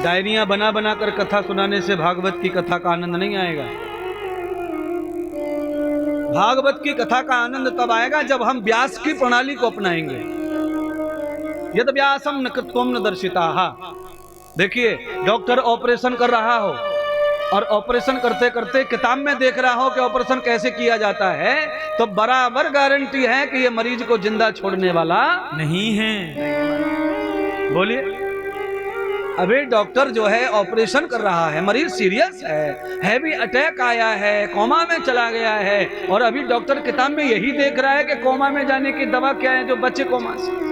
डायरियां बना बना कर कथा सुनाने से भागवत की कथा का आनंद नहीं आएगा। भागवत की कथा का आनंद तब आएगा जब हम व्यास की प्रणाली को अपनाएंगे। यद व्यासम न कृत्वम न दर्शिता। देखिए, डॉक्टर ऑपरेशन कर रहा हो और ऑपरेशन करते करते किताब में देख रहा हो कि ऑपरेशन कैसे किया जाता है, तो बराबर गारंटी है कि ये मरीज को जिंदा छोड़ने वाला नहीं है। बोलिए, अभी डॉक्टर जो है ऑपरेशन कर रहा है, मरीज सीरियस है, हैवी अटैक आया है, कोमा में चला गया है, और अभी डॉक्टर किताब में यही देख रहा है कि कोमा में जाने की दवा क्या है जो बचे कोमा से।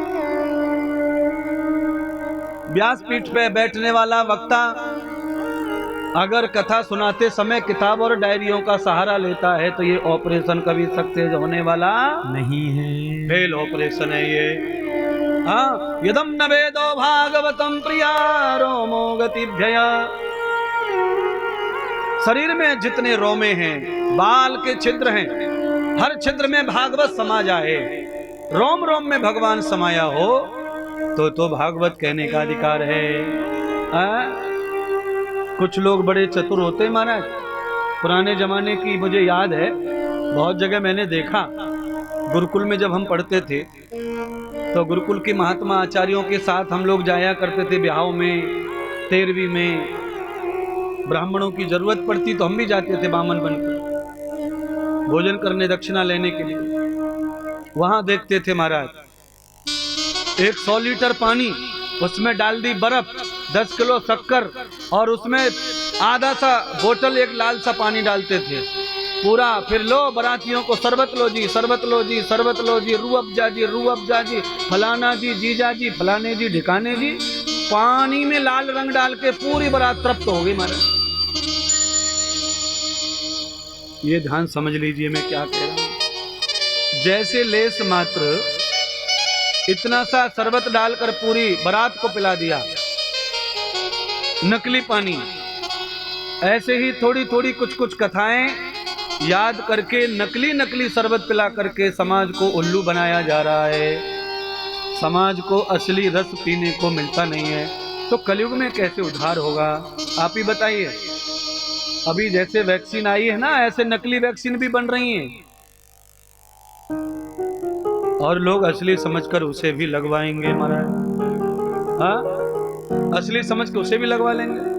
व्यासपीठ पे बैठने वाला वक्ता अगर कथा सुनाते समय किताब और डायरियों का सहारा लेता है तो ये ऑपरेशन कभी सक्सेस होने वाला नहीं है। फेल ऑपरेशन है ये। हाँ, यदम न वेदो भागवतम प्रिया रोमो गतिभ्यया। शरीर में जितने रोमे हैं, बाल के छिद्र हैं, हर छिद्र में भागवत समा जाए, रोम रोम में भगवान समाया हो तो भागवत कहने का अधिकार है। कुछ लोग बड़े चतुर होते हैं महाराज। पुराने जमाने की मुझे याद है, बहुत जगह मैंने देखा, गुरुकुल में जब हम पढ़ते थे तो गुरुकुल के महात्मा आचार्यों के साथ हम लोग जाया करते थे ब्याहों में, तेरहवीं में ब्राह्मणों की जरूरत पड़ती तो हम भी जाते थे बामन बनकर भोजन करने, दक्षिणा लेने के लिए। वहां देखते थे महाराज, 100 लीटर पानी, उसमें डाल दी बर्फ, 10 किलो शक्कर, और उसमें आधा सा बोतल एक लाल सा पानी डालते थे पूरा। फिर लो बरातियों को शरबत लो जी, शरबत लो जी, शरबत लो जी, रू अफ़ज़ा जी, रू अफ़ज़ा जी, फलाना जी, जीजा जी, फलाने जी, ढिकाने जी। पानी में लाल रंग डाल के पूरी बारात तृप्त हो गई महाराज। ये ध्यान समझ लीजिए मैं क्या कह रहा हूं। जैसे लेस मात्र इतना सा शरबत डालकर पूरी बारात को पिला दिया, नकली पानी, ऐसे ही थोड़ी थोड़ी कुछ कुछ कथाएं याद करके नकली नकली शरबत पिला करके समाज को उल्लू बनाया जा रहा है। समाज को असली रस पीने को मिलता नहीं है, तो कलयुग में कैसे उद्धार होगा आप ही बताइए। अभी जैसे वैक्सीन आई है ना, ऐसे नकली वैक्सीन भी बन रही हैं और लोग असली समझकर उसे भी लगवाएंगे महाराज। हाँ, असली समझ के उसे भी लगवा लेंगे।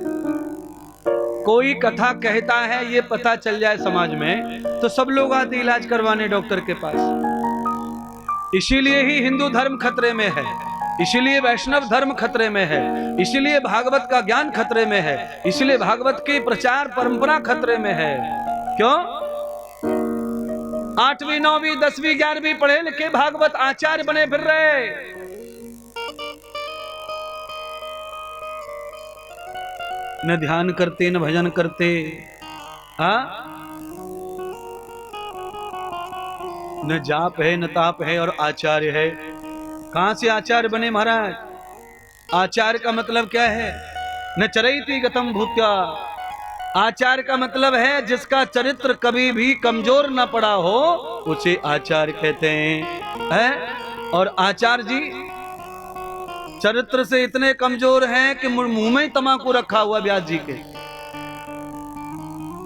कोई कथा कहता है ये पता चल जाए समाज में तो सब लोग आते इलाज करवाने डॉक्टर के पास। इसीलिए ही हिंदू धर्म खतरे में है, इसीलिए वैष्णव धर्म खतरे में है, इसीलिए भागवत का ज्ञान खतरे में है, इसीलिए भागवत की प्रचार परंपरा खतरे में है। क्यों? 8वीं 9वीं 10वीं 11वीं पढ़े लिखे भागवत आचार्य बने फिर रहे। न ध्यान करते न भजन करते, न जाप है न ताप है और आचार्य है। कहां से आचार्य बने महाराज? आचार्य का मतलब क्या है? न चरैति गतम भूत्या। आचार्य का मतलब है जिसका चरित्र कभी भी कमजोर न पड़ा हो उसे आचार्य कहते हैं। और आचार्य जी चरित्र से इतने कमजोर हैं कि मुंह में ही तंबाकू रखा हुआ व्यास जी के,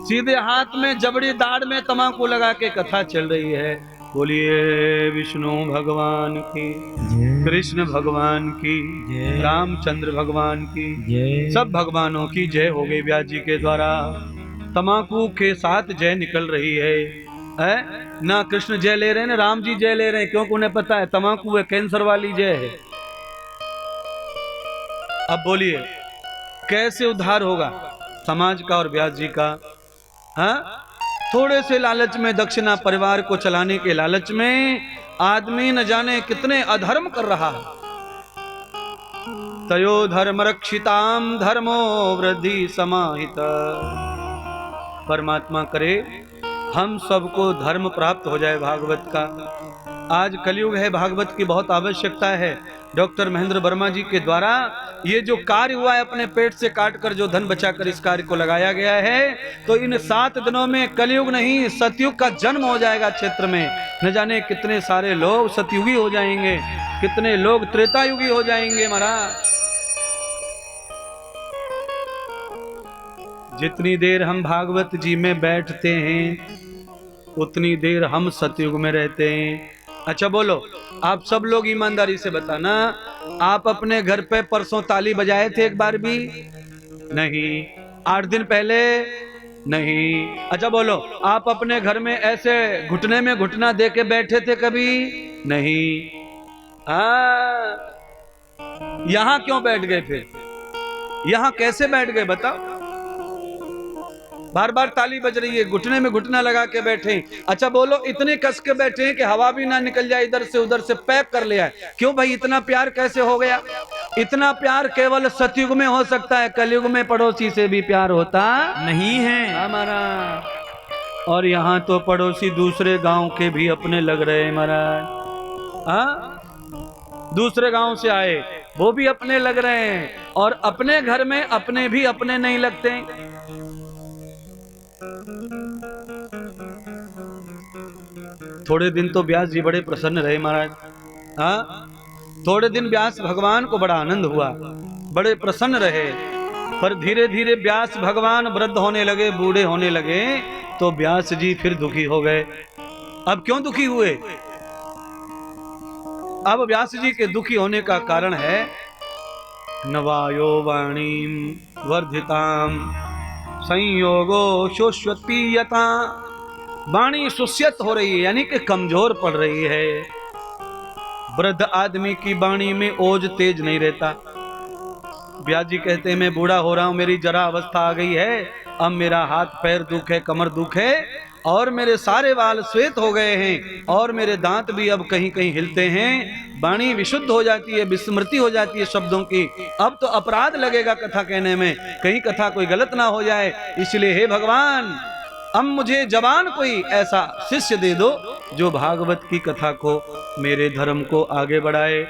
सीधे हाथ में जबड़ी दाढ़ में तंबाकू लगा के कथा चल रही है। बोलिए विष्णु भगवान की, कृष्ण भगवान की, रामचंद्र भगवान की, सब भगवानों की जय हो गई व्यास जी के द्वारा। तंबाकू के साथ जय निकल रही है। ना कृष्ण जय ले रहे हैं ना राम जी जय ले रहे हैं, क्योंकि उन्हें पता है तंबाकू है कैंसर वाली जय है। अब बोलिए कैसे उद्धार होगा समाज का और व्यास जी का? थोड़े से लालच में, दक्षिणा परिवार को चलाने के लालच में आदमी न जाने कितने अधर्म कर रहा है। तयो धर्म रक्षिताम धर्मो वृद्धि समाहित। परमात्मा करे हम सबको धर्म प्राप्त हो जाए भागवत का। आज कलयुग है, भागवत की बहुत आवश्यकता है। डॉक्टर महेंद्र वर्मा जी के द्वारा ये जो कार्य हुआ है, अपने पेट से काटकर जो धन बचाकर इस कार्य को लगाया गया है, तो इन 7 दिनों में कलयुग नहीं सतयुग का जन्म हो जाएगा क्षेत्र में। न जाने कितने सारे लोग सतयुगी हो जाएंगे, कितने लोग त्रेतायुगी हो जाएंगे महाराज। जितनी देर हम भागवत जी में बैठते हैं उतनी देर हम सतयुग में रहते हैं। अच्छा बोलो, आप सब लोग ईमानदारी से बताना, आप अपने घर पे परसों ताली बजाए थे एक बार भी? नहीं। 8 दिन पहले? नहीं। अच्छा बोलो, आप अपने घर में ऐसे घुटने में घुटना दे के बैठे थे कभी? नहीं। यहां क्यों बैठ गए फिर? यहां कैसे बैठ गए बताओ? बार बार ताली बज रही है, घुटने में घुटना लगा के बैठे। अच्छा बोलो, इतने कस के बैठे हैं कि हवा भी ना निकल जाए इधर से उधर से, पैक कर लिया है। क्यों भाई, इतना प्यार कैसे हो गया? इतना प्यार केवल सतयुग में हो सकता है, कलयुग में पड़ोसी से भी प्यार होता नहीं है हमारा। और यहाँ तो पड़ोसी दूसरे गांव के भी अपने लग रहे हैं महाराज। दूसरे गांव से आए, वो भी अपने लग रहे हैं, और अपने घर में अपने भी अपने नहीं लगते। थोड़े दिन तो व्यास जी बड़े प्रसन्न रहे महाराज। थोड़े दिन व्यास भगवान को बड़ा आनंद हुआ, बड़े प्रसन्न रहे। पर धीरे धीरे व्यास भगवान वृद्ध होने लगे, बूढ़े होने लगे, तो व्यास जी फिर दुखी हो गए। अब क्यों दुखी हुए? अब व्यास जी के दुखी होने का कारण है नवायो वाणीम वर्धिताम संयोगो शोष्वतीयता। वाणी सुस्यत हो रही है, यानी कि कमजोर पड़ रही है। वृद्ध आदमी की वाणी में ओज तेज नहीं रहता। व्यास जी कहते हैं, मैं बूढ़ा हो रहा हूं, मेरी जरा अवस्था आ गई है, अब मेरा हाथ पैर दुखे, कमर दुखे, और मेरे सारे बाल श्वेत हो गए हैं, और मेरे दांत भी अब कहीं कहीं हिलते हैं। वाणी विशुद्ध हो जाती है, विस्मृति हो जाती है शब्दों की। अब तो अपराध लगेगा कथा कहने में, कहीं कथा कोई गलत ना हो जाए। इसलिए हे भगवान, अब मुझे जवान कोई ऐसा शिष्य दे दो जो भागवत की कथा को, मेरे धर्म को आगे बढ़ाए।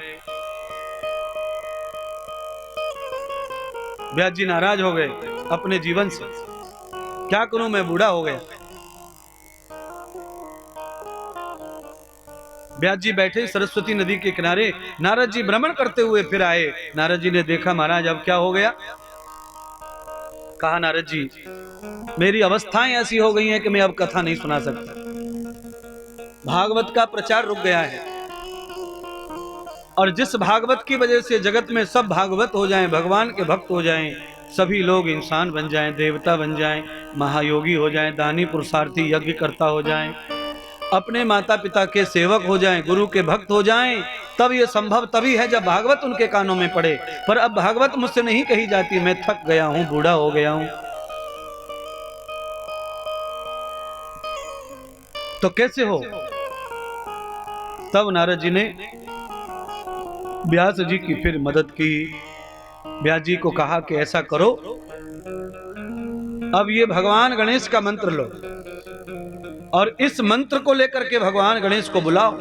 व्यास जी नाराज हो गए अपने जीवन से। क्या करूं, मैं बूढ़ा हो गया। व्यास जी बैठे सरस्वती नदी के किनारे, नारद जी भ्रमण करते हुए फिर आए। नारद जी ने देखा, महाराज अब क्या हो गया? कहा, नारद जी मेरी अवस्थाएं ऐसी हो गई हैं कि मैं अब कथा नहीं सुना सकता। भागवत का प्रचार रुक गया है, और जिस भागवत की वजह से जगत में सब भागवत हो जाएं, भगवान के भक्त हो जाएं, सभी लोग इंसान बन जाएं, देवता बन जाएं, महायोगी हो जाएं, दानी पुरुषार्थी यज्ञ करता हो जाएं, अपने माता पिता के सेवक हो जाएं, गुरु के भक्त हो जाएं, तब ये संभव तभी है जब भागवत उनके कानों में पड़े। पर अब भागवत मुझसे नहीं कही जाती, मैं थक गया हूं, बूढ़ा हो गया हूं। तो कैसे हो? तब नारद जी ने व्यास जी की फिर मदद की। व्यास जी को कहा कि ऐसा करो, अब ये भगवान गणेश का मंत्र लो, और इस मंत्र को लेकर के भगवान गणेश को बुलाओ।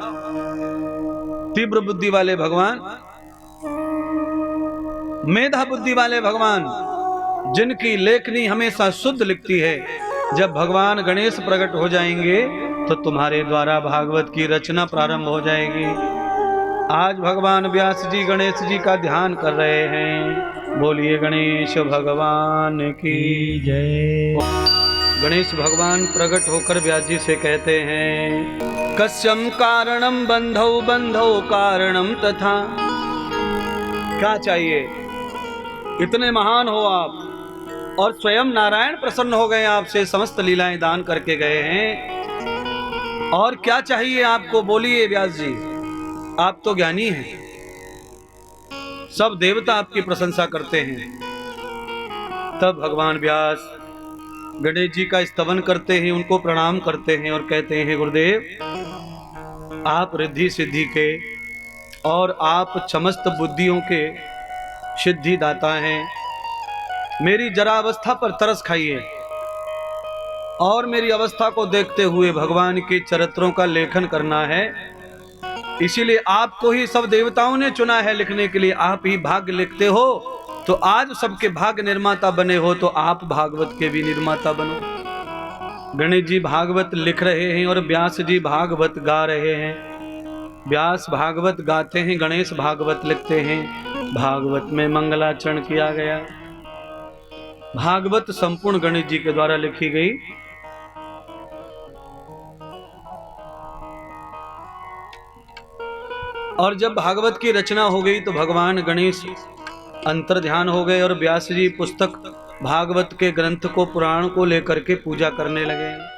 तीव्र बुद्धि वाले भगवान, मेधा बुद्धि वाले भगवान, जिनकी लेखनी हमेशा शुद्ध लिखती है, जब भगवान गणेश प्रकट हो जाएंगे तो तुम्हारे द्वारा भागवत की रचना प्रारंभ हो जाएगी। आज भगवान व्यास जी गणेश जी का ध्यान कर रहे हैं। बोलिए गणेश भगवान की जय। गणेश भगवान प्रकट होकर व्यास जी से कहते हैं, कस्यम कारणम बंधौ बंधौ कारणम तथा। क्या चाहिए? इतने महान हो आप, और स्वयं नारायण प्रसन्न हो गए आपसे, समस्त लीलाएं दान करके गए हैं। और क्या चाहिए आपको? बोलिए व्यास जी, आप तो ज्ञानी हैं, सब देवता आपकी प्रशंसा करते हैं। तब भगवान व्यास गणेश जी का स्तवन करते हैं, उनको प्रणाम करते हैं और कहते हैं, गुरुदेव आप रिद्धि सिद्धि के और आप समस्त बुद्धियों के सिद्धि दाता हैं। मेरी जरा अवस्था पर तरस खाइए, और मेरी अवस्था को देखते हुए भगवान के चरित्रों का लेखन करना है। इसीलिए आपको ही सब देवताओं ने चुना है लिखने के लिए। आप ही भाग्य लिखते हो, तो आज सबके भाग्य निर्माता बने हो, तो आप भागवत के भी निर्माता बनो। गणेश जी भागवत लिख रहे हैं और व्यास जी भागवत गा रहे हैं। व्यास भागवत गाते हैं, गणेश भागवत लिखते हैं। भागवत में मंगलाचरण किया गया। भागवत संपूर्ण गणेश जी के द्वारा लिखी गई। और जब भागवत की रचना हो गई तो भगवान गणेश अंतर ध्यान हो गए और व्यास जी पुस्तक भागवत के ग्रंथ को, पुराण को लेकर के पूजा करने लगे।